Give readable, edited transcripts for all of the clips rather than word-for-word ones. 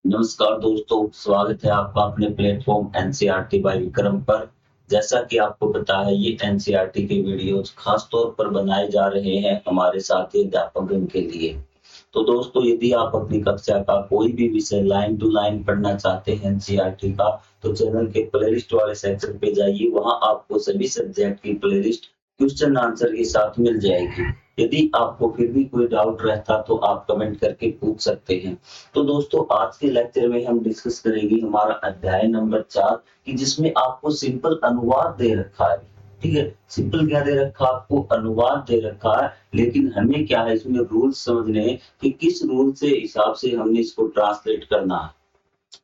नमस्कार दोस्तों, स्वागत है आपका अपने प्लेटफॉर्म एनसीईआरटी बाय विक्रम पर। जैसा कि आपको पता है, ये एनसीईआरटी के वीडियोज खास तौर पर बनाए जा रहे हैं हमारे साथी अध्यापकों के लिए। तो दोस्तों, यदि आप अपनी कक्षा का कोई भी विषय लाइन टू लाइन पढ़ना चाहते हैं एनसीईआरटी का, तो चैनल के प्लेलिस्ट वाले सेक्शन पे जाइए। वहां आपको सभी सब्जेक्ट की प्लेलिस्ट क्वेश्चन आंसर के साथ मिल जाएगी। यदि आपको फिर भी कोई डाउट रहता तो आप कमेंट करके पूछ सकते हैं। तो दोस्तों, आज के लेक्चर में हम डिस्कस करेंगे हमारा अध्याय नंबर 4 कि जिसमें आपको सिंपल अनुवाद दे रखा है। ठीक है, सिंपल क्या दे रखा है आपको? अनुवाद दे रखा है। लेकिन हमें क्या है, इसमें रूल्स समझने हैं कि किस रूल से हिसाब से हमने इसको ट्रांसलेट करना है।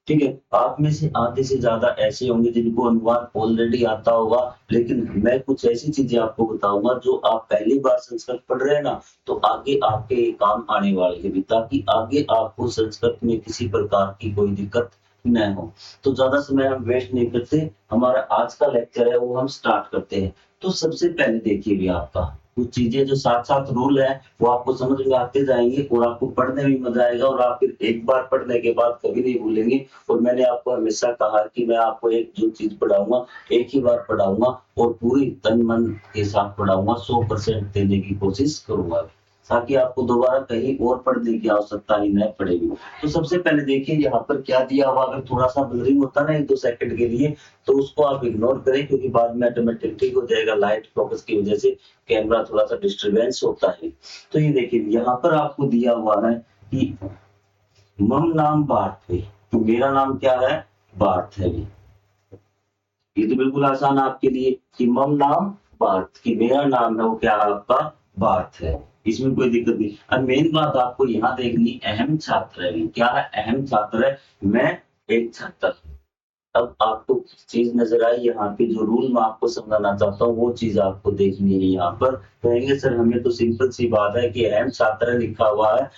ठीक है, आप में से आधे से ज्यादा ऐसे होंगे जिनको अनुवाद ऑलरेडी आता होगा, लेकिन मैं कुछ ऐसी चीजें आपको बताऊंगा जो आप पहली बार संस्कृत पढ़ रहे हैं ना, तो आगे आपके ये काम आने वाले हैं भी, ताकि आगे आपको संस्कृत में किसी प्रकार की कोई दिक्कत न हो। तो ज्यादा समय हम वेस्ट नहीं करते, हमारा आज का लेक्चर है वो हम स्टार्ट करते हैं। तो सबसे पहले देखिए भी आपका कुछ चीजें जो साथ साथ रूल है वो आपको समझ में आते जाएंगे और आपको पढ़ने में मजा आएगा, और आप फिर एक बार पढ़ने के बाद कभी नहीं भूलेंगे। और मैंने आपको हमेशा कहा कि मैं आपको एक जो चीज पढ़ाऊंगा एक ही बार पढ़ाऊंगा और पूरी तन मन के साथ पढ़ाऊंगा, 100% देने की कोशिश करूंगा, ताकि आपको दोबारा कहीं और पढ़ने की आवश्यकता ही न पड़ेगी। तो सबसे पहले देखिए यहाँ पर क्या दिया हुआ, अगर थोड़ा सा ब्लरिंग होता ना 1-2 सेकंड के लिए, तो उसको आप इग्नोर करें, क्योंकि बाद में ऑटोमेटिक ठीक हो जाएगा। लाइट फोकस की वजह से कैमरा थोड़ा सा डिस्टरबेंस होता है। तो ये देखिए यहाँ पर आपको दिया हुआ है कि मम नाम पार्थ है, तो मेरा नाम क्या है? पार्थ है। ये तो बिल्कुल आसान है आपके लिए कि मम नाम पार्थ, कि मेरा नाम है वो क्या है आपका? पार्थ है। इसमें कोई दिक्कत नहीं। अब मेन बात आपको यहाँ देखनी, अहम छात्र है। क्या है? अहम छात्र है, मैं एक छात्र हूँ। अब आपको चीज नजर आई, यहाँ पे जो रूल मैं आपको समझाना चाहता हूँ वो चीज आपको देखनी है। यहाँ पर कहेंगे सर हमें तो सिंपल सी बात है कि अहम छात्र लिखा हुआ है,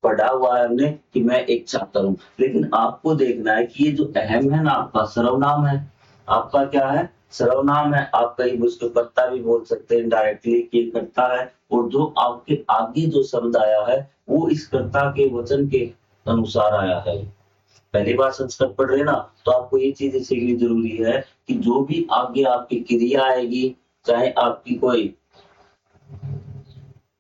पढ़ा हुआ है हमने कि मैं एक छात्र हूँ, लेकिन आपको देखना है कि ये जो अहम है ना आपका सर्वनाम है। आपका क्या है? सर्वनाम है। आप कहीं उसको कर्ता भी बोल सकते हैं डायरेक्टली कि कर्ता है, और जो आपके आगे जो शब्द आया है वो इस कर्ता के वचन के अनुसार आया है। पहली बार संस्कृत पढ़ रहे हैं ना, तो आपको ये चीजें सीखनी जरूरी है कि जो भी आगे आपकी क्रिया आएगी, चाहे आपकी कोई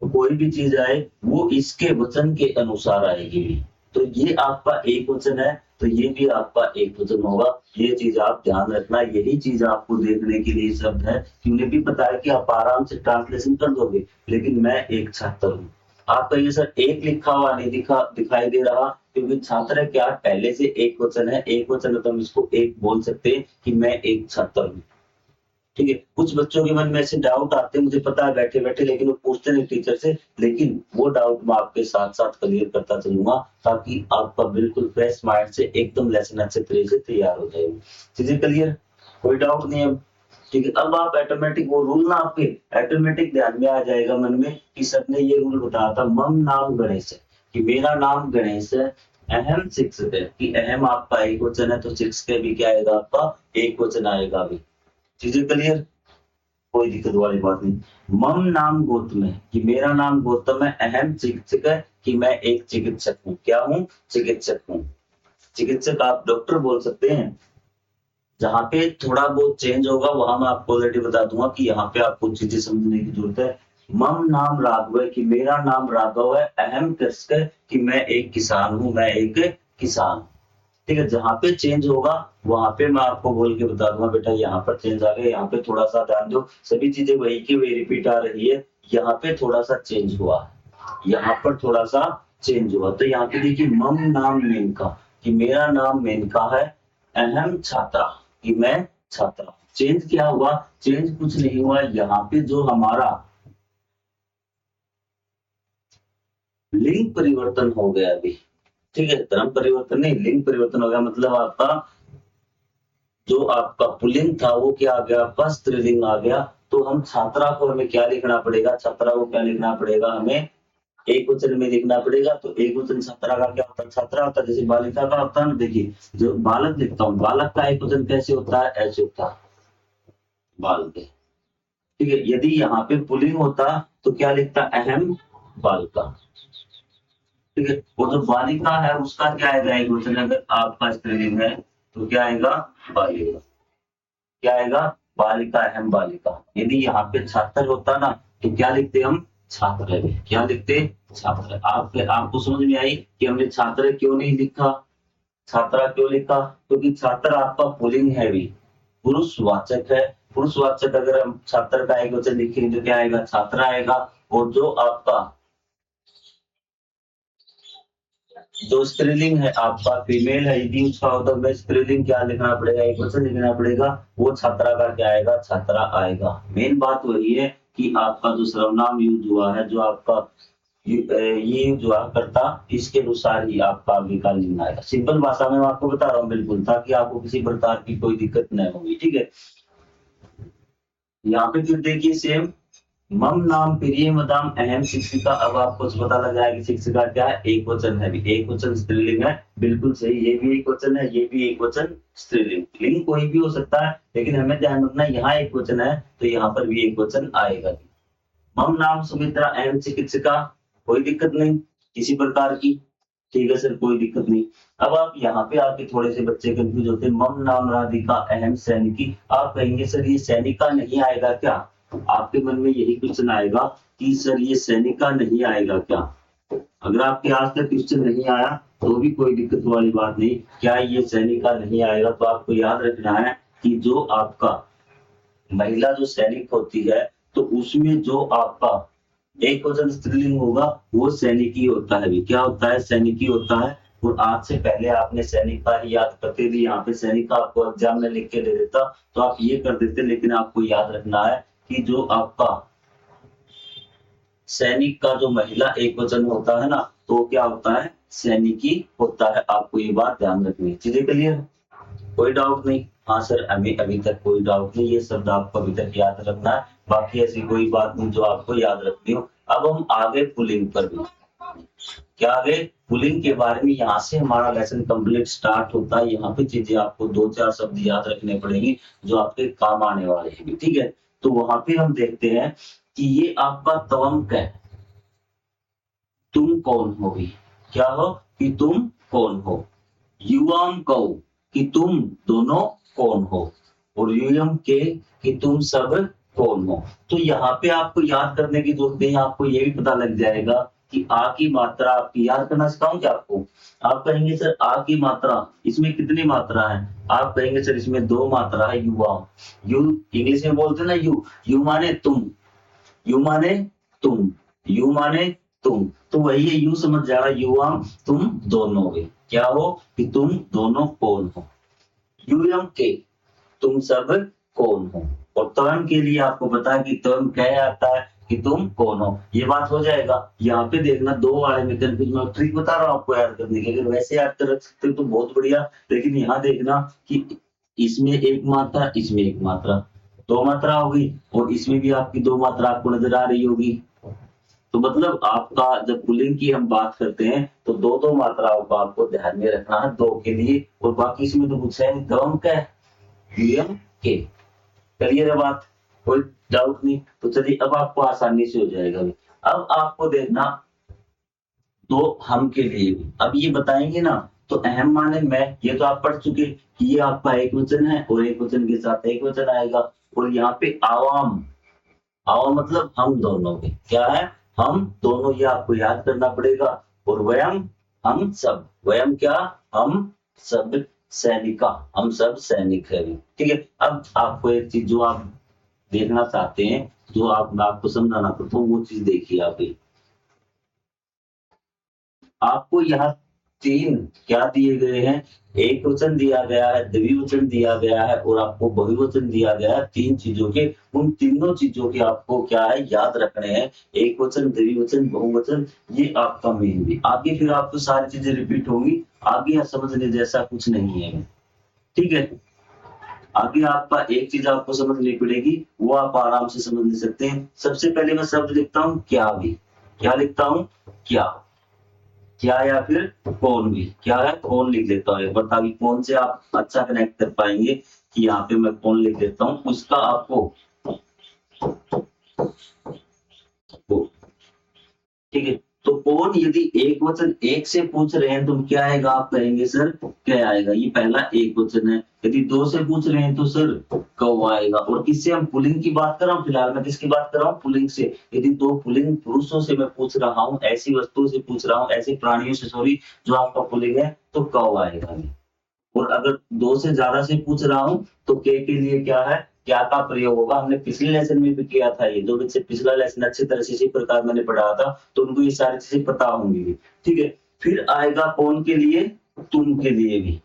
कोई भी चीज आए, वो इसके वचन के अनुसार आएगी। तो ये आपका एक वचन है, तो ये भी आपका एक वचन होगा। ये चीज आप ध्यान रखना। यही चीज आपको देखने के लिए शब्द है कि उन्हें भी पता है कि आप आराम से ट्रांसलेशन कर दोगे, लेकिन मैं एक छात्र हूँ। आप कहिए सर एक लिखा हुआ नहीं दिखाई दे रहा, क्योंकि छात्र है क्या? पहले से एक वचन है, एक वचन है तो हम इसको एक बोल सकते हैं कि मैं एक छात्र हूँ। ठीक है, कुछ बच्चों के मन में ऐसे डाउट आते हैं, मुझे पता है बैठे बैठे, लेकिन वो पूछते नहीं टीचर से। लेकिन वो डाउट मैं आपके साथ साथ क्लियर करता चलूंगा, ताकि आपका बिल्कुल फ्रेश माइंड से एकदम लेसन अच्छे तरीके से तैयार हो जाएगी। चीजें क्लियर? कोई डाउट नहीं है अब? ठीक है, अब आप ऑटोमेटिक वो रूल ना आपके ऑटोमेटिक ध्यान में आ जाएगा मन में कि सर ने ये रूल बताया था, मम नाम गणेश है, कि मेरा नाम गणेश है। अहम शिक्षक है, कि अहम आपका एक वचन है तो शिक्षक भी क्या आएगा आपका? एक वचन आएगा भी। चीजें क्लियर? कोई दिक्कत वाली बात नहीं। मम नाम गौतम है, कि मेरा नाम गौतम है। अहम चिकित्सक है, कि मैं एक चिकित्सक हूँ। क्या हूँ? चिकित्सक हूँ। चिकित्सक आप डॉक्टर बोल सकते हैं। जहाँ पे थोड़ा बहुत चेंज होगा वहां मैं आपको ऑलरेडी बता दूंगा कि यहाँ पे आपको चीजें समझने की जरूरत है। मम नाम राघव है, कि मेरा नाम राघव है। अहम कृषक है, कि मैं एक किसान हूँ, मैं एक किसान। ठीक है, जहाँ पे चेंज होगा वहां पे मैं आपको बोल के बता दूंगा बेटा यहाँ पर चेंज आ गया, यहाँ पे थोड़ा सा ध्यान दो। सभी चीजें वही की वही रिपीट आ रही है, यहाँ पे थोड़ा सा चेंज हुआ, यहाँ पर थोड़ा सा चेंज हुआ। तो यहाँ पे देखिए मम नाम मेनका, कि मेरा नाम मेनका है। अहम छात्रा, कि मैं छात्रा। चेंज क्या हुआ? चेंज कुछ नहीं हुआ, यहाँ पे जो हमारा लिंग परिवर्तन हो गया अभी। ठीक है, धर्म परिवर्तन नहीं, लिंग परिवर्तन हो गया। मतलब आपका जो आपका पुल्लिंग था वो क्या आ गया? आपका स्त्रीलिंग आ गया। तो हम छात्रा को हमें क्या लिखना पड़ेगा? छात्रा को क्या लिखना पड़ेगा? हमें एक वचन में लिखना पड़ेगा। तो एक वचन छात्रा का क्या होता है? छात्रा होता है। जैसे बालिका का होता है ना, देखिए जो बालक लिखता हूँ, बालक का एक वचन कैसे होता है? ऐसे होता है, बालक। ठीक है, यदि यहाँ पे पुल्लिंग होता तो क्या लिखता? अहम बालिका। ठीक है। और जो बालिका है उसका क्या आएगा एक वचन, अगर आपका स्त्रीलिंग है तो क्या आएगा, बालिका। क्या आएगा, बालिका अहम बालिका। यदि यहाँ पे छात्र होता ना तो क्या लिखते हम, छात्र। क्या लिखते, छात्र। आपको समझ में आई कि हमने छात्र क्यों नहीं लिखा, छात्रा क्यों लिखा, क्योंकि छात्र आपका पुल्लिंग है भी, पुरुषवाचक है। पुरुषवाचक अगर हम छात्र का एक वचन लिखेंगे तो क्या आएगा, छात्रा आएगा। और जो आपका जो स्त्रीलिंग है आपका फीमेल है, यदि उसका होता है स्त्रीलिंग क्या लिखना पड़ेगा, एक वचन लिखना पड़ेगा, वो छात्रा का क्या आएगा, छात्रा आएगा। मेन बात वही है कि आपका जो सर्वनाम यूज हुआ है, जो आपका ये यूज हुआ करता, इसके अनुसार ही आपका आगे का लिंग आएगा। सिंपल भाषा में मैं आपको बता रहा हूँ बिल्कुल, ताकि आपको किसी प्रकार की कोई दिक्कत नहीं होगी, ठीक है। यहाँ पे फिर देखिए सेम, मम नाम प्रिय मदाम अहम शिक्षिका। अब आपको पता लग रहा है कि शिक्षिका क्या है, एक वचन है, एक वचन स्त्रीलिंग है, बिल्कुल सही। ये भी एक वचन है, ये भी एक वचन स्त्रीलिंग। लिंग कोई भी हो सकता है, लेकिन हमें ध्यान रखना यहाँ एक वचन है तो यहाँ पर भी एक वचन आएगा। मम नाम सुमित्रा अहम चिकित्सिका, कोई दिक्कत नहीं किसी प्रकार की, ठीक है सर, कोई दिक्कत नहीं। अब आप यहाँ पे आके थोड़े से बच्चे कंफ्यूज होते हैं, मम नाम राधिका अहम सैनिकी। आप कहेंगे सर ये सैनिका नहीं आएगा क्या, आपके मन में यही क्वेश्चन आएगा कि सर ये सैनिका नहीं आएगा क्या। अगर आपके आज तक क्वेश्चन नहीं आया तो भी कोई दिक्कत वाली बात नहीं, क्या ये सैनिका नहीं आएगा, तो आपको याद रखना है कि जो आपका महिला जो सैनिक होती है तो उसमें जो आपका एक वचन स्त्रीलिंग होगा वो सैनिकी होता है भी। क्या होता है, सैनिकी होता है। और आज से पहले आपने सैनिक का ही याद करते भी, यहाँ पे सैनिक का आपको एग्जाम में लिख के दे देता तो आप ये कर देते, लेकिन आपको याद रखना है कि जो आपका सैनिक का जो महिला एक वचन होता है ना, तो क्या होता है, सैनिकी होता है। आपको ये बात ध्यान रखनी है। चीजें क्लियर, कोई डाउट नहीं। हाँ सर, हमें अभी तक कोई डाउट नहीं, ये शब्द आपको अभी तक याद रखना है, बाकी ऐसी कोई बात नहीं जो आपको याद रखनी हो। अब हम आगे पुलिंग पर भी, क्या आगे पुलिंग के बारे में, यहाँ से हमारा लेसन कंप्लीट स्टार्ट होता है। यहाँ पे चीजें आपको दो चार शब्द याद रखने पड़ेंगे जो आपके काम आने वाले हैं, ठीक है। तो वहां पे हम देखते हैं कि ये आपका तवंक है, तुम कौन हो भी, क्या हो कि तुम कौन हो। युवाम कहो कि तुम दोनों कौन हो, और यूयम के कि तुम सब कौन हो। तो यहाँ पे आपको याद करने की जरूरत नहीं, आपको ये भी पता लग जाएगा कि आ की मात्रा आपकी याद करना सिखाऊं क्या आपको। आप कहेंगे सर आ की मात्रा, इसमें कितनी मात्रा है, आप कहेंगे सर इसमें दो मात्रा है, युवा। यू इंग्लिश में बोलते ना, यू माने तुम, यू माने तुम, यू माने तुम, तो वही है, यू समझ जाएगा, युवा तुम दोनों हो, क्या हो कि तुम दोनों कौन हो। यूयम के तुम सब कौन हो। और त्वम के लिए आपको पता है कि त्वम क्या आता है कि तुम कौन हो, ये बात हो जाएगा। यहाँ पे देखना दो वाले में कंफ्यूज, मैं ट्रिक बता रहा हूँ आपको याद करने की, अगर वैसे याद कर सकते हो तो बहुत बढ़िया, लेकिन यहाँ देखना कि इसमें एक मात्रा, इसमें एक मात्रा, दो मात्रा होगी, और इसमें भी आपकी दो मात्रा आपको नजर आ रही होगी। तो मतलब आपका जब पुल्लिंग की हम बात करते हैं तो दो दो मात्राओं को आपको ध्यान में रखना है, दो के लिए। और बाकी इसमें तो कुछ है नहीं, दम का यूएम के। क्लियर है बात, कोई डाउट नहीं। तो चलिए अब आपको आसानी से हो जाएगा। अब आपको देखना दो हम के लिए भी, अब ये बताएंगे ना, तो अहम माने मैं, ये तो आप पढ़ चुके कि ये आपका एक वचन है और एक वचन के साथ एक वचन आएगा। और यहाँ पे आवाम, आओ मतलब हम दोनों के, क्या है, हम दोनों, ये आपको याद करना पड़ेगा। और वयम हम सब, वयम क्या, हम सब सैनिका, हम सब सैनिक है, ठीक है। अब आपको एक चीज जो आप देखना चाहते हैं, जो मैं आपको समझाना चाहता हूँ, वो चीज देखिए आप। आपको यहाँ तीन क्या दिए गए हैं, एक वचन दिया गया है, द्विवचन दिया गया है, और आपको बहुवचन दिया गया है। तीन चीजों के, उन तीनों चीजों के आपको क्या है, याद रखने हैं। एक वचन, द्विवचन, बहुवचन, ये आपका मेन भी। आगे फिर आपको सारी चीजें रिपीट होंगी, आगे समझने जैसा कुछ नहीं है, ठीक है। आगे आपका एक चीज आपको समझनी पड़ेगी, वो आप आराम से समझ ले सकते हैं। सबसे पहले मैं शब्द लिखता हूँ क्या भी, क्या लिखता हूँ, क्या, क्या या फिर कौन भी, क्या है, कौन लिख देता हूँ एक बार, ताकि कौन से आप अच्छा कनेक्ट कर पाएंगे कि यहाँ पे मैं कौन लिख देता हूँ, उसका आपको, ठीक है। तो कौन, यदि एक वचन एक से पूछ रहे हैं तो क्या आएगा, आप कहेंगे सर क्या आएगा, ये पहला एक वचन है। यदि दो से पूछ रहे हैं तो सर कौ आएगा। और किससे हम पुल्लिंग की बात कर रहा हूँ, फिलहाल मैं किसकी बात कर रहा हूँ, पुल्लिंग से। यदि दो पुल्लिंग पुरुषों से मैं पूछ रहा हूँ, ऐसी वस्तुओं से पूछ रहा हूँ, ऐसे प्राणियों से सॉरी, जो आपका पुल्लिंग है, तो कौ आएगा। और अगर दो से ज्यादा से पूछ रहा हूँ तो के लिए क्या है, क्या का प्रयोग होगा। हमने पिछले लेसन में भी किया था ये, जो बच्चे पिछला लेसन अच्छी तरह से इसी प्रकार मैंने पढ़ाया था, तो उनको ये सारी चीजें पता होंगी। ठीक है, फिर आएगा कौन के लिए, तुम के लिए भी।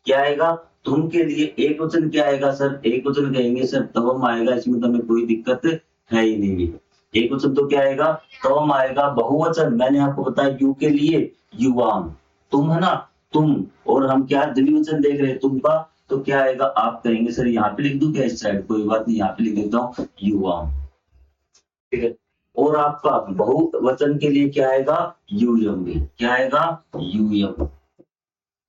क्या आएगा, तुम के लिए एक वचन क्या आएगा सर, एक वचन कहेंगे सर तवम आएगा, इसमें तो हमें कोई दिक्कत है ही नहीं। एक वचन तो क्या आएगा, तवम आएगा। बहुवचन मैंने आपको बताया, यू के लिए युवाम, तुम है ना, तुम। और हम क्या द्विवचन देख रहे हैं तुम का, तो क्या आएगा, आप कहेंगे सर यहाँ पे लिख दूं क्या इस साइड, कोई बात नहीं, यहाँ पे लिख देता हूँ युवाम। ठीक है, और आपका बहुवचन के लिए क्या आएगा, यूयम भी। क्या आएगा, यूयम।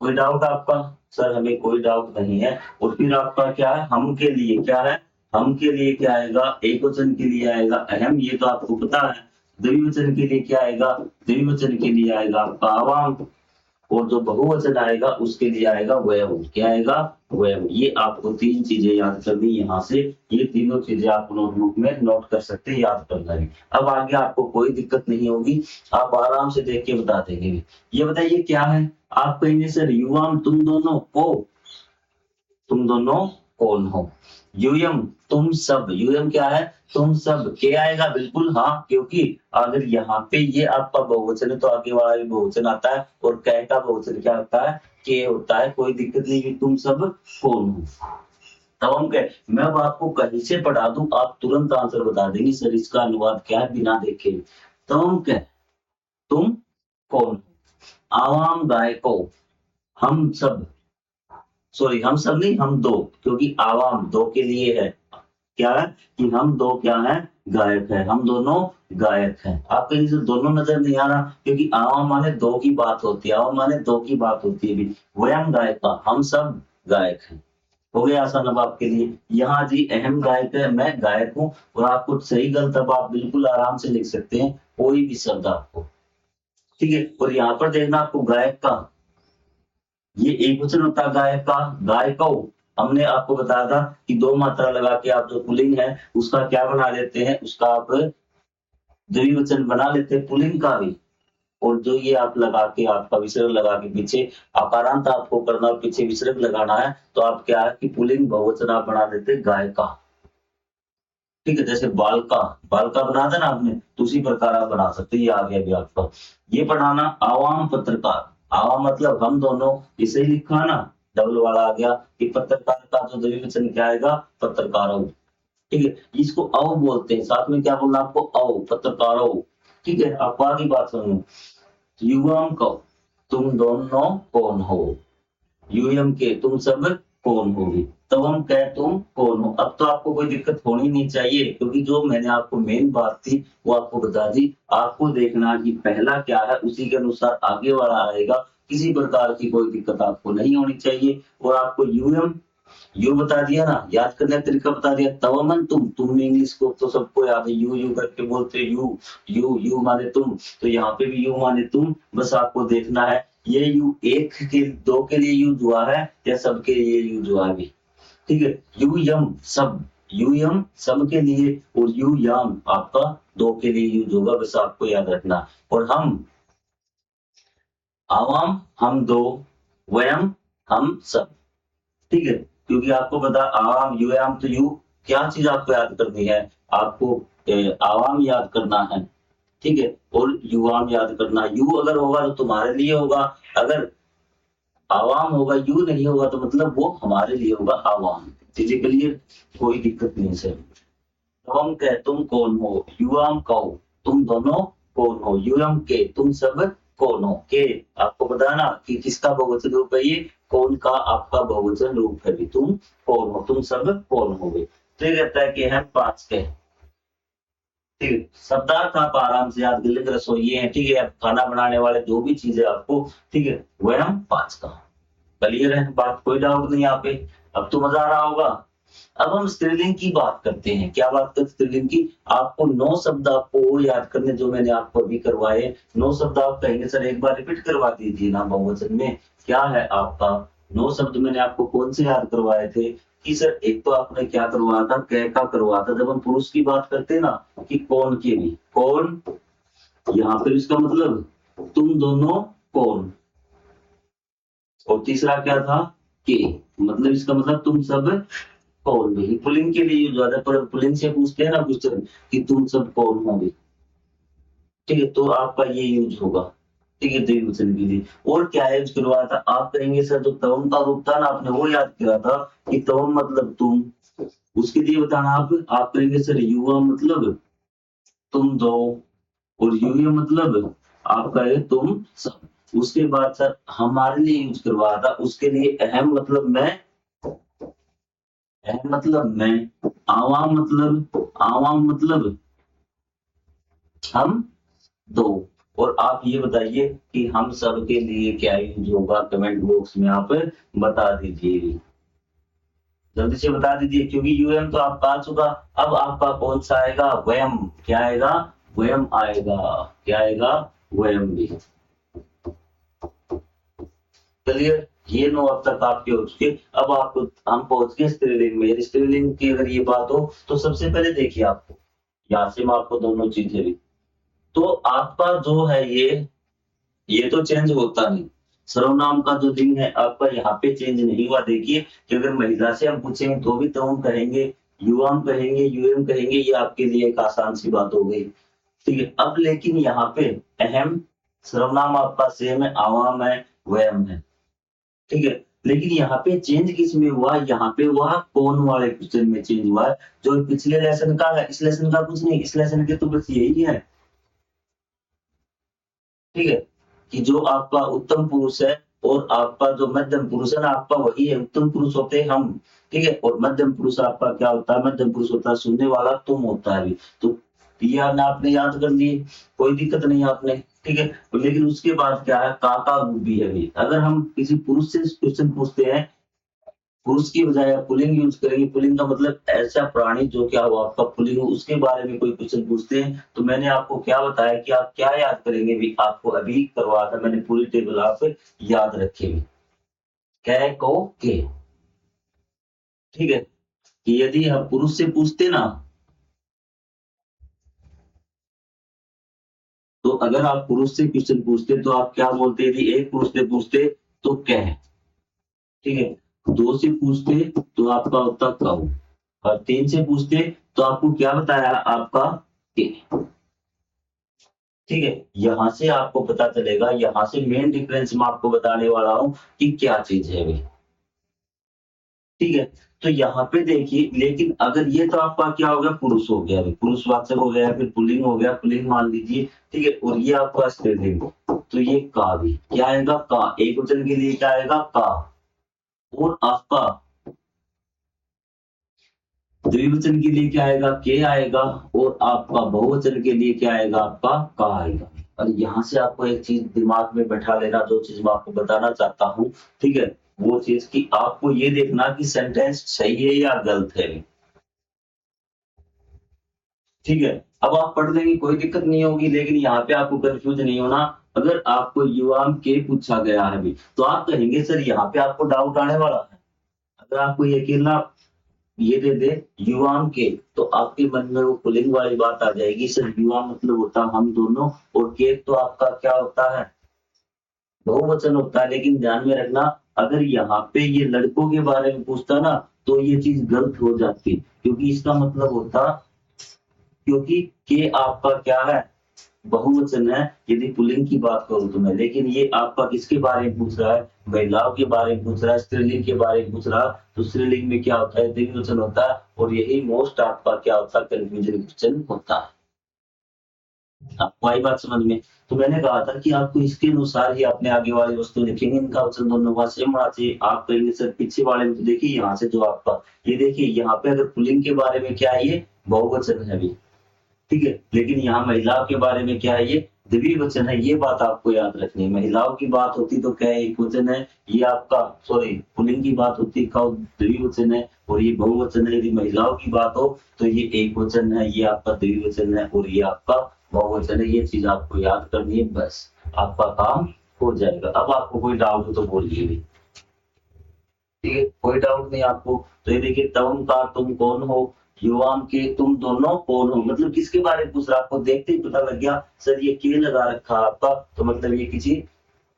कोई डाउट आपका, सर हमें कोई डाउट नहीं है। और फिर आपका क्या है, हम के लिए क्या है, हम के लिए क्या आएगा, एक वचन के लिए आएगा अहम, ये तो आपको पता है। द्विवचन के लिए क्या आएगा, द्विवचन के लिए आएगा आपका आवाम। और जो बहुवचन आएगा उसके लिए आएगा वयम। क्या आएगा, वयम। ये आपको तीन चीजें याद करनी यहाँ से, ये तीनों चीजें आप नोटबुक में नोट कर सकते हैं, याद करना है। अब आगे आपको कोई दिक्कत नहीं होगी, आप आराम से देख के बता देंगे। ये बताइए क्या है, आप कहेंगे सर युवाम तुम दोनों को, तुम दोनों कौन हो। यूयम तुम सब, यूयम क्या है, तुम सब। के आएगा बिल्कुल हाँ, क्योंकि अगर यहाँ पे ये आपका बहुवचन है तो आगे वाला भी बहुवचन आता है, और कै का बहुवचन क्या होता है, के होता है। कोई दिक्कत नहीं, तुम सब कौन हो। तब हम कह, मैं अब आपको कहीं से पढ़ा दूं आप तुरंत आंसर बता देंगे सर इसका अनुवाद क्या है बिना देखे। तब हम कह, तुम कौन हो, आवाम गायको, हम सब, सॉरी हम सब नहीं, हम दो, क्योंकि आवाम दो के लिए है। क्या है कि हम दो क्या है, गायक है, हम दोनों गायक हैं। आपको ये जो दोनों नजर नहीं आ रहा, क्योंकि आवाम माने दो की बात होती है, आवाम माने दो की बात होती है भी। वयम गायका, हम सब गायक हैं। हो गया आसान अब आपके लिए। यहाँ जी अहम गायक है, मैं गायक हूँ। और आपको सही गलत अब आप बिल्कुल आराम से लिख सकते हैं, कोई भी शब्द आपको। ठीक है, और यहाँ पर देखना आपको गायक का, ये एक वचन होता है गायक का, गायको। हमने आपको बताया था कि दो मात्रा लगा के आप जो पुल्लिंग है उसका क्या बना देते हैं, उसका आप द्विवचन बना लेते हैं पुल्लिंग का भी। और जो ये आप लगा के, आपका विसर्ग लगा के पीछे आकारांत आपको करना और पीछे विसर्ग लगाना है, तो आप क्या है कि पुल्लिंग बहुवचन आप बना देते गायका। ठीक है, जैसे बालका, बालका बना था ना आपने, तो उसी प्रकार आप बना सकते हैं। ये आ गया भी आपका। ये बनाना आवाम पत्रकार, आवाम मतलब हम दोनों, इसे ही लिखा ना, डबल वाला आ गया कि पत्रकार का जो द्विवचन क्या आएगा, पत्रकारों। ठीक है, इसको औ बोलते हैं, साथ में क्या बोलना आपको, औ, पत्रकारों। ठीक है, आपको आगे बात सुनो। युवाम को, तुम दोनों कौन हो, यूएम के तुम सब कौन होगी। तब हम कहे तुम कौन हो। अब तो आपको कोई दिक्कत होनी नहीं चाहिए, क्योंकि जो मैंने आपको मेन बात थी वो आपको बता दी। आपको देखना कि पहला क्या है, उसी के अनुसार आगे वाला आएगा। किसी प्रकार की कोई दिक्कत आपको नहीं होनी चाहिए। और आपको यूएम, यू बता दिया ना, याद करने का तरीका बता दिया। तवमन तुम इंग्लिश को तो सबको याद है, यू करके बोलते, यू माने तुम, तो यहाँ पे भी यू माने तुम। बस आपको देखना है ये यू एक के, दो के लिए यूज हुआ है या सबके लिए यूज हुआ भी। ठीक है, यू यम सब, यू यम सब के लिए, और यू याम आपका दो के लिए यूज होगा, बस आपको याद रखना। और हम आवाम हम दो, वयम हम सब। ठीक है, क्योंकि आपको पता आवाम यूएम, तो यू क्या चीज आपको याद करनी है, आपको आवाम याद करना है। ठीक है, और युवाम याद करना। यू अगर होगा तो तुम्हारे लिए होगा, अगर आवाम होगा, यू नहीं होगा, तो मतलब वो हमारे लिए होगा आवाम। चीजें क्लियर, कोई दिक्कत नहीं सर। तवम के तुम कौन हो, युवाम कहो तुम दोनों कौन हो, युवम के तुम सब कौन हो। के आपको बताना कि किसका बहुवचन रूप है, ये कौन का आपका बहुवचन रूप है भी। तुम कौन हो, तुम सब कौन हो गए। तो ये कहता है कि हम पांच के, ठीक, शब्दार्थ आप आराम से याद कर लेंगे। रसोई है, ठीक है, खाना बनाने वाले, जो भी चीजें आपको, ठीक है, वह हम पांच का। क्लियर है बात, कोई डाउट नहीं यहाँ पे। अब तो मजा आ रहा होगा। अब हम स्त्रीलिंग की बात करते हैं। क्या बात करते हैं स्त्रीलिंग की? आपको 9 शब्द आपको वो याद करने जो मैंने आपको अभी करवाए। 9 शब्द आप कहेंगे सर एक बार रिपीट करवा दीजिए ना बहुवचन में। क्या है आपका 9 शब्द मैंने आपको कौन से याद करवाए थे कि सर एक तो आपने क्या करवाया था, कै का करवाया था। जब हम पुरुष की बात करते हैं ना कि कौन के भी, कौन यहाँ पर इसका मतलब तुम दोनों कौन, और तीसरा क्या था के, मतलब इसका मतलब तुम सब कौन भी। पुल्लिंग के लिए यूज होता है, पर पुल्लिंग से पूछते हैं ना क्वेश्चन कि तुम सब कौन हो भी, ठीक है, तो आपका ये यूज होगा, ठीक है, द्विवचन के लिए। और क्या यूज करवाया था आप कहेंगे सर जो तवम का रूप था ना आपने वो याद किया था कि तवम मतलब तुम, उसके लिए बताना आप कहेंगे सर युवा मतलब तुम दो, और यूए मतलब आपका है तुम सब। उसके बाद सर हमारे लिए यूज करवाया था, उसके लिए अहम मतलब मैं, अहम मतलब मैं, आवाम मतलब हम दो। और आप ये बताइए कि हम सब के लिए क्या यूज होगा, कमेंट बॉक्स में आप बता दीजिए, जल्दी से बता दीजिए, क्योंकि यूएम तो आपका आ चुका। अब आपका कौन सा आएगा, वयम। क्या आएगा, वयम आएगा। क्या आएगा, वयम भी। चलिए ये 9 अब तक आपके हो चुके। अब आपको हम पहुंच गए स्त्रीलिंग में। स्त्रीलिंग की अगर ये बात हो तो सबसे पहले देखिए आपको यहाँ से मैं आपको दोनों चीजें भी, तो आपका जो है ये तो चेंज होता नहीं। सर्वनाम का जो लिंग है आपका यहाँ पे चेंज नहीं हुआ। देखिए कि अगर महिला से हम पूछेंगे तो भी तुम कहेंगे, युवाम कहेंगे, यूएम कहेंगे, ये आपके लिए एक आसान सी बात हो गई, ठीक है। अब लेकिन यहाँ पे अहम सर्वनाम आपका सेम है, आवाम है, वयम है, ठीक है। लेकिन यहाँ पे चेंज किस में हुआ, यहाँ पे हुआ कौन वाले क्वेश्चन में चेंज हुआ है, जो पिछले लेसन का है। इस लेसन का कुछ नहीं, इस लेसन के तो बस यही है, ठीक है, कि जो आपका उत्तम पुरुष है और आपका जो मध्यम पुरुष है ना आपका वही है। उत्तम पुरुष होते हैं हम, ठीक है, और मध्यम पुरुष आपका क्या होता है, मध्यम पुरुष होता है सुनने वाला तुम होता है अभी। तो ये आपने याद कर लिए, कोई दिक्कत नहीं है आपने, ठीक है। तो लेकिन उसके बाद क्या है, काका रूप भी है अभी। अगर हम किसी पुरुष से क्वेश्चन पूछते हैं, पुरुष की बजाय आप पुल्लिंग यूज करेंगे। पुल्लिंग का मतलब ऐसा प्राणी जो क्या हो आपका पुल्लिंग हो, उसके बारे में कोई क्वेश्चन पूछते हैं तो मैंने आपको क्या बताया कि आप क्या याद करेंगे भी, आपको अभी करवाया था मैंने पूरी टेबल आप याद रखे भी, कै को के, ठीक है। कि यदि हम पुरुष से पूछते ना, तो अगर आप पुरुष से क्वेश्चन पूछते तो आप क्या बोलते, यदि एक पुरुष से पूछते तो कह, ठीक है, 2 से पूछते तो आपका होता कहो, और 3 से पूछते तो आपको क्या बताया आपका के, ठीक है। यहाँ से आपको पता चलेगा, यहाँ से मेन डिफरेंस मैं आपको बताने वाला हूँ कि क्या चीज है भाई, ठीक है। तो यहाँ पे देखिए, लेकिन अगर ये तो आपका क्या हो गया, पुरुष हो गया, पुरुषवाचक हो गया, फिर पुल्लिंग हो गया, पुल्लिंग मान लीजिए, ठीक है, और ये आपका स्त्रीलिंग, तो ये का भी क्या आएगा, का। एक वचन के लिए क्या आएगा, का। और आपका द्विवचन के लिए क्या आएगा, के आएगा। और आपका बहुवचन के लिए क्या आएगा, आपका का आएगा। और यहाँ से आपको एक चीज दिमाग में बैठा लेना, जो चीज मैं आपको बताना चाहता हूँ, ठीक है, वो चीज कि आपको ये देखना कि सेंटेंस सही है या गलत है, ठीक है। अब आप पढ़ लेंगे कोई दिक्कत नहीं होगी, लेकिन यहाँ पे आपको कंफ्यूज नहीं होना। अगर आपको युवाम के पूछा गया है भी तो आप कहेंगे सर यहाँ पे आपको डाउट आने वाला है। अगर आपको ये अकेला ये दे दे युवाम के, तो आपके मन में वो पुल्लिंग वाली बात आ जाएगी, सर युवा मतलब होता हम दोनों, और के तो आपका क्या होता है, बहुवचन होता है। लेकिन ध्यान में रखना, अगर यहाँ पे ये लड़कों के बारे में पूछता ना तो ये चीज गलत हो जाती, क्योंकि इसका मतलब होता, क्योंकि के आपका क्या है, बहुवचन है यदि पुल्लिंग की बात करूं तो मैं। लेकिन ये आपका किसके बारे में पूछ रहा है, महिलाओं के बारे में पूछ रहा है, स्त्रीलिंग के बारे में पूछ रहा है। तो स्त्रीलिंग में क्या होता है, द्विवचन होता है, और यही मोस्ट आपका क्या होता है, कंफ्यूजन क्वेश्चन होता है। आपको आई बात समझ में? तो मैंने कहा था कि आपको इसके अनुसार ही अपने आगे वाली वस्तु लिखेंगे, इनका वचन दोनों का सेम होना चाहिए। आप कहेंगे सर पीछे वाले में तो देखिए यहाँ से जो आपका ये देखिए, यहाँ पे अगर पुल्लिंग के बारे में क्या है, ये बहुवचन है अभी, ठीक है, लेकिन यहाँ महिलाओं के बारे में क्या है, ये द्विवचन है, ये बात आपको याद रखनी है। महिलाओं की बात होती तो क्या एक वचन है, ये आपका सॉरी पुल्लिंग की बात होती कौ द्विवचन है, और ये बहुवचन है। यदि महिलाओं की बात हो तो ये एक वचन है, ये आपका द्विवचन है, और ये आपका बहुवचन है। ये चीज आपको याद करनी है, बस आपका काम हो जाएगा। अब आपको कोई डाउट हो तो बोलिए भी, ठीक है, कोई डाउट नहीं आपको। तो ये देखिए, तम का तुम कौन हो, युवाम के तुम दोनों कौन हो, मतलब किसके बारे में पूछ रहा, आपको देखते ही पता लग गया सर ये के लगा रखा आपका, तो मतलब ये किसी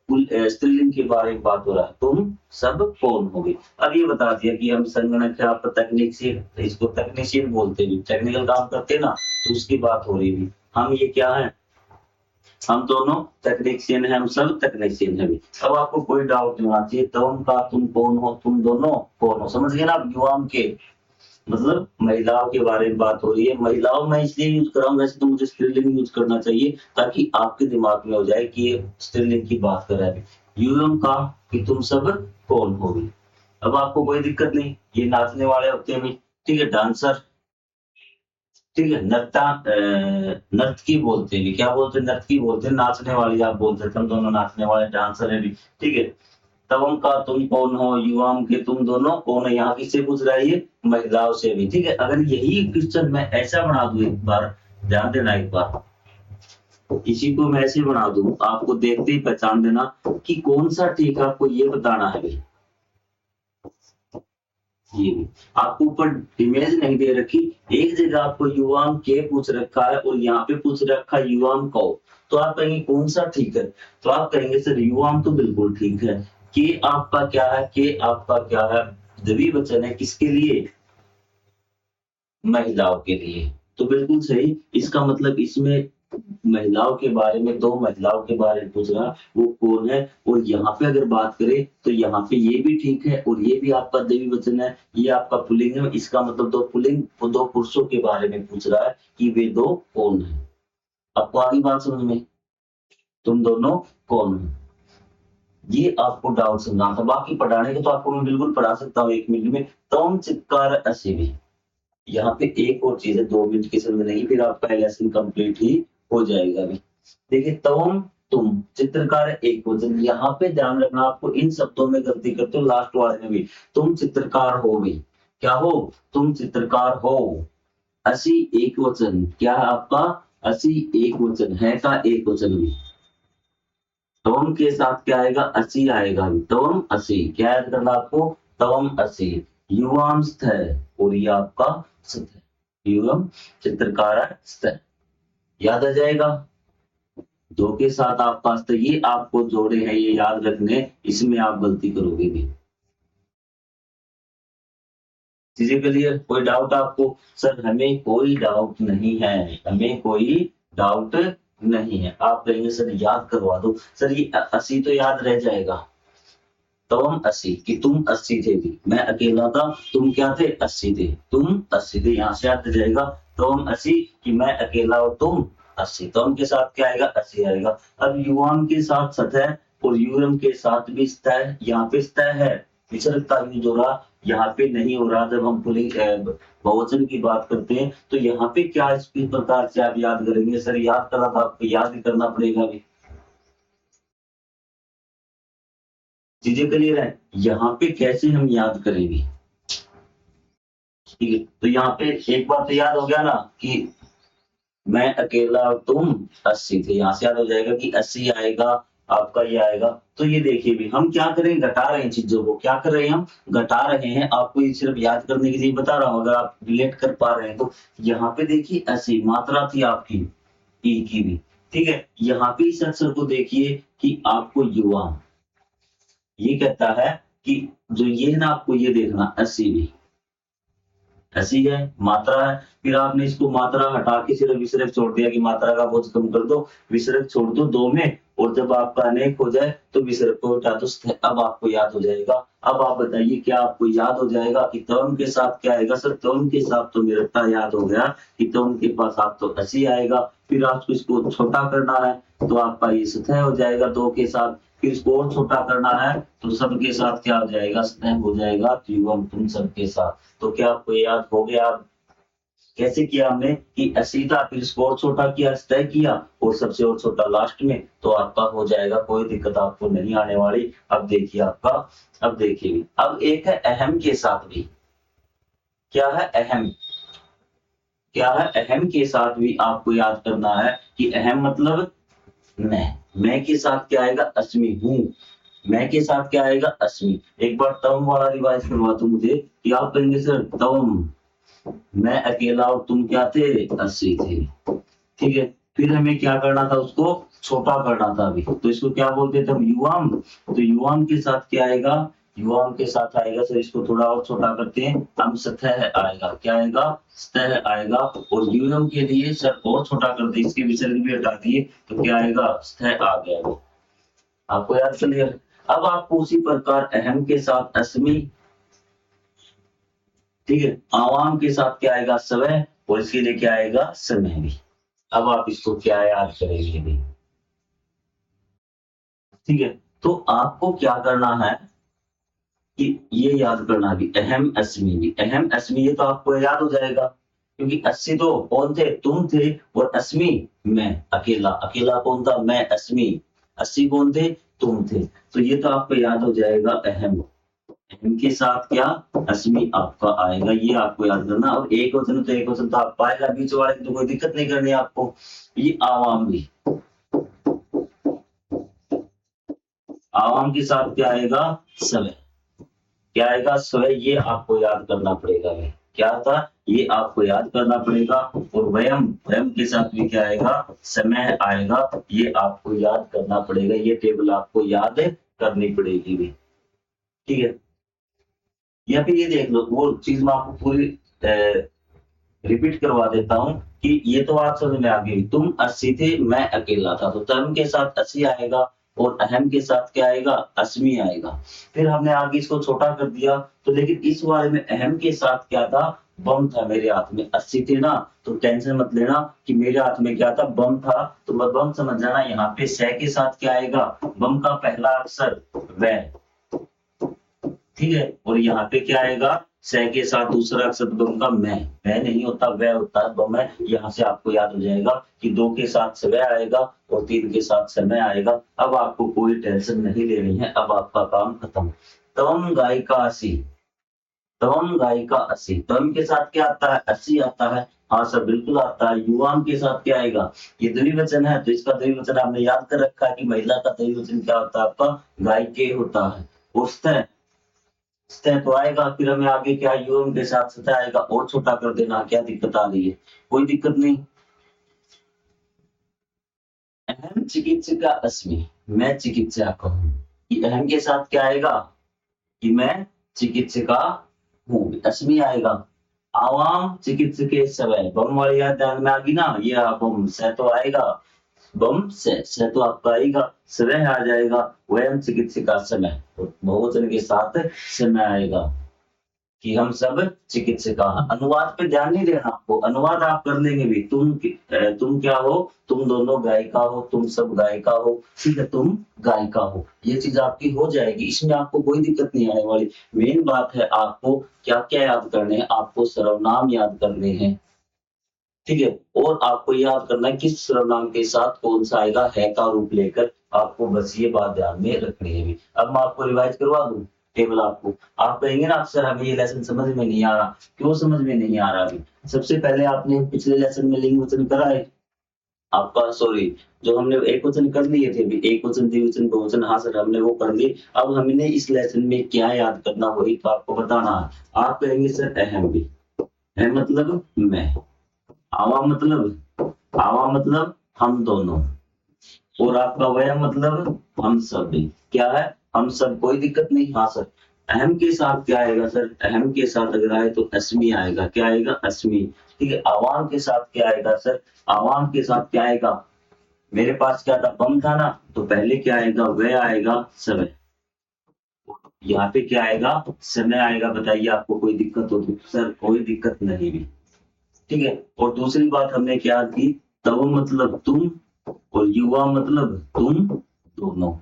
स्त्रीलिंग के बारे में बात हो रहा है। तुम सब कौन होगे। अब ये बता दिया कि हम संगणक है आपका तकनीशियन, इसको तकनीशियन बोलते हैं, टेक्निकल काम करते हैं ना, तो उसकी बात हो रही है। हम ये क्या है, हम दोनों तकनीशियन है, हम सब तकनीशियन है। अब आपको कोई डाउट नहीं होना चाहिए, तम का तुम कौन हो, तुम दोनों कौन हो, समझ गए ना आप। युवाम के मतलब महिलाओं के बारे में बात हो रही है। महिलाओं में इसलिए यूज कर रहा हूँ, वैसे तो मुझे स्त्रीलिंग यूज करना चाहिए ताकि आपके दिमाग में हो जाए कि ये स्त्रीलिंग की बात कर रहा है। युवम का कि तुम सब कौन हो। अब आपको कोई दिक्कत नहीं, ये नाचने वाले होते हैं, ठीक है, डांसर, ठीक है, नर्तकी बोलते हैं, क्या बोलते हैं, नर्तकी बोलते हैं, नाचने वाली आप बोल सकते हैं, हम दोनों नाचने वाले डांसर है भी, ठीक है। तवम का तुम कौन हो, युवाम के तुम दोनों कौन है, यहाँ किससे पूछ रहा है, ये महिलाओं से भी, ठीक है। अगर यही क्वेश्चन मैं ऐसा बना दूं, एक बार ध्यान देना, एक बार इसी को मैं ऐसे बना दूं, आपको देखते ही पहचान देना कि कौन सा ठीक है, आपको ये बताना है भाई। ये आपको ऊपर इमेज नहीं दे रखी, एक जगह आपको युवाम के पूछ रखा है और यहाँ पे पूछ रखा है युवाम को, तो आप कहेंगे कौन सा ठीक है, तो आप कहेंगे सर युवाम तो बिल्कुल ठीक है। के आपका क्या है, के आपका क्या है, द्विवचन है, किसके लिए, महिलाओं के लिए, तो बिल्कुल सही। इसका मतलब इसमें महिलाओं के बारे में, दो महिलाओं के बारे में पूछ रहा, वो कौन है। और यहाँ पे अगर बात करें तो यहाँ पे ये भी ठीक है, और ये भी आपका द्विवचन है, ये आपका पुल्लिंग है, इसका मतलब दो पुल्लिंग, दो पुरुषों के बारे में पूछ रहा है कि वे दो कौन है। आपको आगे बात समझ में, तुम दोनों कौन हो, ये आपको डाउट समझना था। बाकी पढ़ाने के तो आपको मैं बिल्कुल पढ़ा सकता हूँ 1 मिनट में। तम चित्कार असी भी, यहाँ पे एक और चीज है, 2 मिनट की समझ नहीं, फिर आपका लेसन कंप्लीट ही हो जाएगा भी। देखिए, तवम तुम चित्रकार एक वचन, यहाँ पे ध्यान रखना, आपको इन शब्दों में गलती करते हो, लास्ट वाले में भी। तुम चित्रकार हो भी, क्या हो, तुम चित्रकार हो। असी एक वचन, क्या है आपका, असी एक वचन है का एक वचन भी। तवम के साथ क्या आएगा, असी आएगा भी, तवम असी, क्या याद करना आपको, तवम असी। युवाम स्थ, और ये आपका स्थ, युवम चित्रकार स्थ, याद आ जाएगा। दो के साथ आपका स्थ, ये आपको जोड़े हैं, ये याद रखने, इसमें आप गलती करोगे भी। चीजें क्लियर, कोई डाउट आपको, सर हमें कोई डाउट नहीं है, हमें कोई डाउट नहीं है। आप कहेंगे सर याद करवा दो, सर ये 80 तो याद रह जाएगा। तुम 80 कि तुम 80 थे भी, मैं अकेला था, तुम क्या थे, 80 थे, तुम 80 थे, यहाँ से याद जाएगा। तुम 80 कि मैं अकेला और तुम 80, तुम के साथ क्या आएगा, 80 आएगा। अब युवाम के साथ सतह और यूरम के साथ भी सतह, यहाँ पे सतह है, विसर्ग का यूज हो रहा, यहाँ पे नहीं हो रहा। जब हम पुलिंग बहुवचन की बात करते हैं तो यहाँ पे क्या इस प्रकार से आप याद करेंगे, सर याद करा था, आपको याद ही करना पड़ेगा भी। चीजें क्लियर है, यहाँ पे कैसे हम याद करेंगे, ठीक है। तो यहाँ पे एक बार तो याद हो गया ना कि मैं अकेला और तुम 80 थे, यहाँ से याद हो जाएगा कि 80 आएगा, आपका ये आएगा। तो ये देखिए भी, हम क्या करें, घटा रहे हैं चीजों को, क्या कर रहे हैं, हम घटा रहे हैं। आपको ये सिर्फ याद करने के लिए बता रहा हूँ, अगर आप रिलेट कर पा रहे हैं तो। यहाँ पे देखिए 80 मात्रा थी आपकी ई की भी, ठीक है। यहाँ पे इस अक्षर को देखिए कि आपको युवा, ये कहता है कि जो ये है ना, आपको ये देखना 80 भी, ऐसी है, मात्रा है। फिर आपने इसको मात्रा हटा के सिर्फ विसर्ग छोड़ दिया कि मात्रा का बोझ कम कर दो, विसर्ग छोड़ दो 2 में, और जब आपका अनेक हो जाए तो विसर्ग को हटा दो, अब आपको याद हो जाएगा। अब आप बताइए क्या आपको याद हो जाएगा कि तवन के साथ क्या आएगा, सर तवन के साथ तो मेरा याद हो गया कि तवन के पास आप तो 80 आएगा। फिर आपको इसको छोटा करना है तो आपका ये सतह हो जाएगा 2 के साथ। फिर इसको और छोटा करना है तो सबके साथ क्या हो जाएगा, सतह हो जाएगा, त्रिभुवन तुम सबके साथ। तो क्या आपको याद हो गया, कैसे किया हमने कि अस्सी था, फिर इसको और छोटा किया, तय किया और सबसे और छोटा लास्ट में, तो आपका हो जाएगा, कोई दिक्कत आपको नहीं आने वाली। अब देखिए आपका, अब देखिए अब एक है अहम के साथ भी, क्या है अहम, क्या है अहम के साथ भी आपको याद करना है कि अहम मतलब मैं के साथ क्या आएगा, अस्मि हूँ, मैं के साथ क्या आएगा, अस्मि। एक बार तम वाला रिवाइज करवा दो मुझे कि आप कहेंगे सर तम, मैं अकेला और तुम क्या थे, अस्सी थे, ठीक है। फिर हमें क्या करना था, उसको छोटा करना था अभी, तो इसको क्या बोलते थे हम, युवाम। तो युवाम के साथ क्या आएगा, युवाम के साथ आएगा सर, इसको थोड़ा और छोटा करते हैं हम, सतह आएगा, क्या आएगा, सतह आएगा। और यूयम के लिए सर और छोटा कर दे, इसके विसर्ग भी हटा दिए, तो क्या आएगा, सतह आ गया वो, आपको याद क्लियर। अब आपको उसी प्रकार अहम के साथ अस्मि, ठीक है, आवाम के साथ क्या आएगा, स्वय, और इसके लिए क्या आएगा, समय भी। अब आप इसको क्या याद करेंगे भी, ठीक है। तो आपको क्या करना है कि ये याद करना भी, अहम अस्मि भी, अहम अस्मि, ये तो आपको याद हो जाएगा, क्योंकि अस्सी तो कौन थे, तुम थे, और अस्मि मैं अकेला, अकेला कौन था, मैं, अस्मि, अस्सी कौन थे, तुम थे। तो ये तो आपको याद हो जाएगा अहम, अहम के साथ क्या, अस्मि आपका आएगा, ये आपको याद करना। और एक वचन तो एक वचन तो आप पाएगा, बीच वाले की तो कोई दिक्कत नहीं करनी आपको। ये आवाम भी, आवाम के साथ क्या आएगा, समय, क्या आएगा, स्वय, ये आपको याद करना पड़ेगा भाई, क्या था, ये आपको याद करना पड़ेगा। और वयम, वयम के साथ भी क्या आएगा, समय आएगा, ये आपको याद करना पड़ेगा, ये टेबल आपको याद करनी पड़ेगी भी, ठीक है। या फिर ये देख लो, वो चीज मैं आपको पूरी रिपीट करवा देता हूँ कि ये तो बात समझ में आ गई, तुम 80 थे, मैं अकेला था, तो तम के साथ 80 आएगा, और अहम के साथ क्या आएगा, अस्मि आएगा। फिर हमने आगे इसको छोटा कर दिया, तो लेकिन इस वाले में अहम के साथ क्या था, बम था मेरे हाथ में, 80 थे ना, तो टेंशन मत लेना कि मेरे हाथ में क्या था, बम था, तो मैं बम समझ जाना। यहाँ पे सह के साथ क्या आएगा, बम का पहला अक्षर वह, ठीक है। और यहाँ पे क्या आएगा, सह के साथ दूसरा अक्षर बम का मैं नहीं होता, वह होता है, बम है। यहाँ से आपको याद हो जाएगा कि 2 के साथ स्वह आएगा और 3 के साथ समय आएगा। अब आपको कोई टेंशन नहीं लेनी है, अब आपका काम खत्म। तम गायिका 80, तम गायिका 80, तम के साथ क्या आता है, 80 आता है, हाँ सर बिल्कुल आता है। युवाम के साथ क्या आएगा, ये द्विवचन है, तो इसका द्विवचन आपने याद कर रखा है कि महिला का द्विवचन क्या होता है, आपका गायिके होता है। उठते सतह तो आएगा, फिर हमें आगे क्या, यूएम के साथ सतह आएगा, और छोटा कर देना, क्या दिक्कत आ रही है, कोई दिक्कत नहीं। अहम चिकित्सिका अस्मि, मैं चिकित्सक हूँ, कि अहम के साथ क्या आएगा, कि मैं चिकित्सिका हूँ, अस्मि आएगा। आवाम चिकित्सके सवय, बम वाली याद ध्यान में आ गई ना, ये बम से तो आएगा, बम से तो आपका आएगा, स्वह आ जाएगा, वयम चिकित्सिका समय, बहुवचन के साथ समय आएगा कि हम सब चिकित्सक हैं। अनुवाद पे ध्यान नहीं देना आपको, अनुवाद आप कर लेंगे भी, तुम क्या हो, तुम दोनों गायिका हो, तुम सब गायिका हो, ठीक है, तुम गायिका हो, ये चीज आपकी हो जाएगी, इसमें आपको कोई दिक्कत नहीं आने वाली। मेन बात है आपको क्या क्या याद करने हैं, आपको सर्वनाम याद करने हैं, ठीक है। और आपको याद करना है किस सर्वनाम के साथ कौन सा आएगा, है का रूप लेकर, आपको बस ये बात ध्यान में रखनी है भी। अब मैं आपको रिवाइज करवा दूं टेबल आपको, आप कहेंगे ना सर हमें ये लेसन समझ में नहीं आ रहा, क्यों समझ में नहीं आ रहा अभी, सबसे पहले आपने पिछले लेसन में लिंग वचन करा है आपका, सॉरी, जो हमने एक वचन कर लिए थे भी, एक वचन, द्विवचन, बहुवचन, हाँ सर हमने वो कर लिए। अब हमने इस लेसन में क्या याद करना, वही तो आपको बताना है। आप कहेंगे सर अहम भी, अहम मतलब मैं, आवा मतलब, आवा मतलब हम दोनों, और आपका वह मतलब हम सब भी, क्या है, हम सब, कोई दिक्कत नहीं, हाँ सर। अहम के साथ क्या आएगा सर, अहम के साथ अगर आए तो अस्मि आएगा, क्या आएगा, अस्मि, ठीक है। आवाम के साथ क्या आएगा सर, आवाम के साथ क्या आएगा, मेरे पास क्या था, बम था ना, तो पहले क्या आएगा, वह आएगा, समय, यहाँ पे क्या आएगा, समय आएगा। बताइए आपको कोई दिक्कत होती, सर कोई दिक्कत नहीं भी, ठीक है। और दूसरी बात हमने क्या की, तब मतलब तुम, और युवा मतलब तुम दोनों,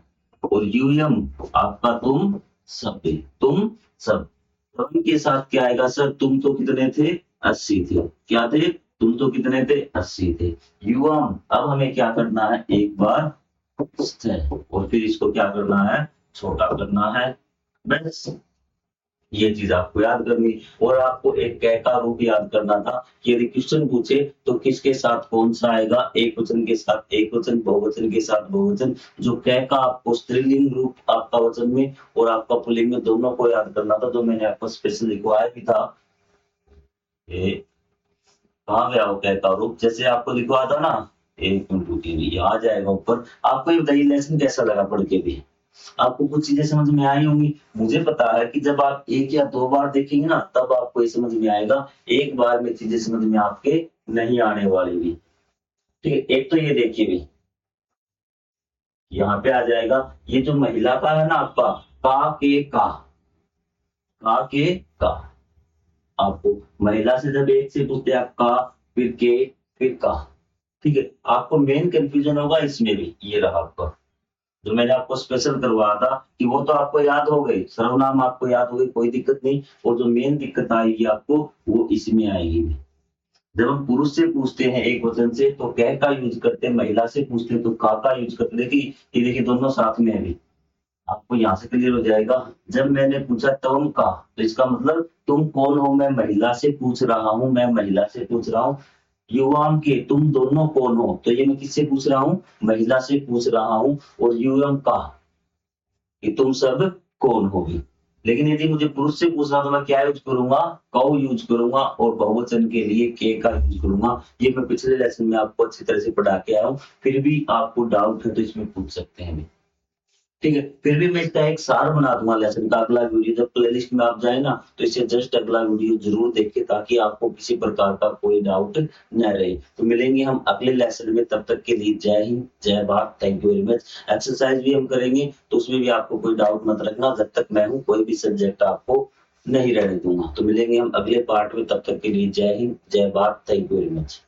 और यूयम आपका तुम सब, तुम सब। तम के साथ क्या आएगा सर, तुम तो कितने थे, 80 थे। क्या थे? तुम तो कितने थे? 80 थे। युवम, अब हमें क्या करना है, एक बार और फिर इसको क्या करना है, छोटा करना है, बस। ये चीज आपको याद करनी। और आपको एक कै का रूप याद करना था कि यदि क्वेश्चन पूछे तो किसके साथ कौन सा आएगा, एक वचन के साथ एक वचन, बहुवचन के साथ बहुवचन। जो कै का आपको स्त्रीलिंग रूप आपका वचन में और आपका पुल्लिंग में दोनों को याद करना था, जो मैंने आपको स्पेशल लिखवाया भी था। ये कहाँ गया वो कै का रूप, जैसे आपको लिखवाया था ना, 1 2 3, ये आ जाएगा ऊपर। आपको ये बताइए लेसन कैसा लगा पढ़ के भी? आपको कुछ चीजें समझ में आई होंगी। मुझे पता है कि जब आप 1 या 2 बार देखेंगे ना, तब आपको ये समझ में आएगा। एक बार में चीजें समझ में आपके नहीं आने वाली भी। ठीक है, एक तो ये देखिए भी, यहाँ पे आ जाएगा। ये जो महिला का है ना आपका, का के का, आपको महिला से जब एक से पूछते हैं आप का, फिर के, फिर का। ठीक है, आपको मेन कंफ्यूजन होगा इसमें भी। ये रहा आपका जो मैंने आपको स्पेशल करवाया था, कि वो तो आपको याद हो गई, सर्वनाम आपको याद हो गई, कोई दिक्कत नहीं। और जो मेन दिक्कत आएगी आपको, वो इसमें आएगी। जब हम पुरुष से पूछते हैं एक वचन से तो कह का यूज करते हैं, महिला से पूछते हैं तो का यूज करते हैं। देखिए ये देखिए दोनों साथ में है भी, आपको यहाँ से क्लियर हो जाएगा। जब मैंने पूछा तुम का, तो इसका मतलब तुम कौन हो, मैं महिला से पूछ रहा हूँ, मैं महिला से पूछ रहा हूँ। युवाम के, तुम दोनों कौन हो, तो ये मैं किससे पूछ रहा हूँ, महिला से पूछ रहा हूँ। और युवम का, कि तुम सब कौन होगी। लेकिन यदि मुझे पुरुष से पूछना तो मैं क्या यूज करूंगा, कौ यूज करूंगा, और बहुवचन के लिए के का यूज करूंगा। ये मैं पिछले लेसन में आपको अच्छी तरह से पढ़ा के आया हूँ। फिर भी आपको डाउट है तो इसमें पूछ सकते हैं। ठीक है, फिर भी मैं इसका एक सार बना दूंगा लेसन का। अगला वीडियो जब प्लेलिस्ट में आप जाए ना, तो इससे जस्ट अगला वीडियो जरूर देखें, ताकि आपको किसी प्रकार का कोई डाउट न रहे। तो मिलेंगे हम अगले लेसन में, तब तक के लिए जय हिंद, जय Bharat, thank you very much. Exercise भी हम करेंगे, तो उसमें भी आपको कोई डाउट मत रखना। जब तक मैं हूँ, कोई भी सब्जेक्ट आपको नहीं रहने दूंगा। तो मिलेंगे हम अगले पार्ट में, तब तक के लिए जय हिंद, जय Bharat, thank you very much.